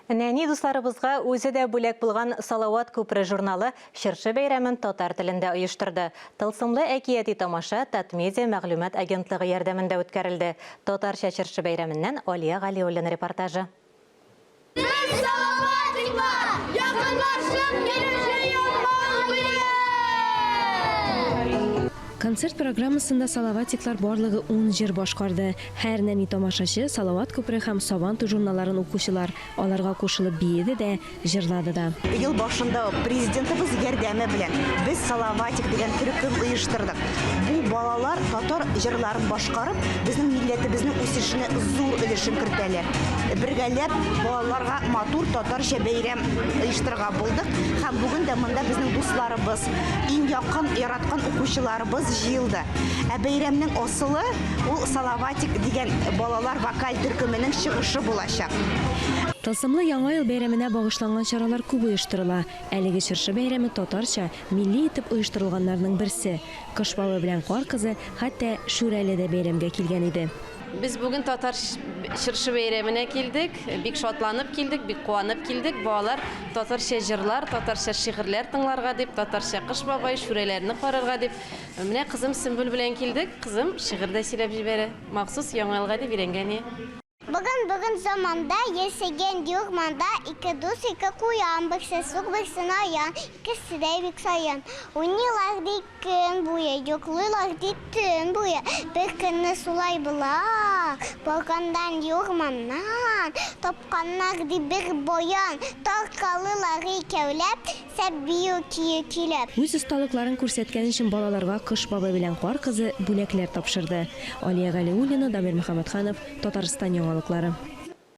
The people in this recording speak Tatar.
Нәни дусларыбызға үзе дә бүләк булган Салават күпре журналы Чыршы бәйрәмен татар телендә оештырды. Тылсымлы әкияти тамаша Татмедиа мәгълүмат агентлыгы ярдәмендә үткәрелде. Татарча Чыршы бәйрәменнән Алия Галиуллина репортажы. Концерт программасында салаватиклар барлыгы 10 җыр башкарды. Һәр нәни тамашачы Салават күпре һәм Сабантуй журналларын укучылар аларга кушылып биеде дә, җырлады да. Ел башында президентыбыз ярдәме белән без Салаватик дигән төркем оештырдык. Бу балалар татар җырларын башкарып, безнең милләтебезнең үсешенә зур өлешен кертәләр. Бергәләп балаларга матур татарча бәйрәм оештырырга булдык һәм бүген дә монда безнең дусларыбыз, иң якын яраткан укучыларыбыз җыелды. Бәйрәмнең асылы ул Салаватик дигән балалар вокаль төркеменең чыгышы булачак. Тылсымлы яңа ел бәйрәменә багышланган чаралар күп оештырыла. Әлеге Чыршы бәйрәме татарча милли итеп оештырылганнарның берсе. Кыш бабы белән кар кызы хәтта Шүрәле дә бәйрәмгә килгән иде. Biz bugün Tatar Çırşı beyramına geldik. Bik şatlanıp geldik, bik kuanıp geldik. Bağlar Tatarça jırlar, Tatarça şiirler tınlarga dip, Tatarça kış babay şurelerini kararga dip. Mine kızım Sümbül bilen geldik. Kızım şiirde silep jibere. Maksus yanılga dip irengeni. Bugün zamanda yesegen yurmanda iki dus iki kuyan bıksa suk bıksın ayan ikisi de bik sayan. Unilar dikin buya yoklular dikin buya bir kını sulay bulak. Bakandan yurmandan topkanlar di bir boyan tarkalıları kevlep sebbiyo kiyekilep. Үз осталыкларын күрсәткән өчен балаларга Кыш бабай белән кар кызы бүләкләр тапшырды. Алия Галиуллина, Дамир Мөхәммәтханов, Татарстан яңалыклары.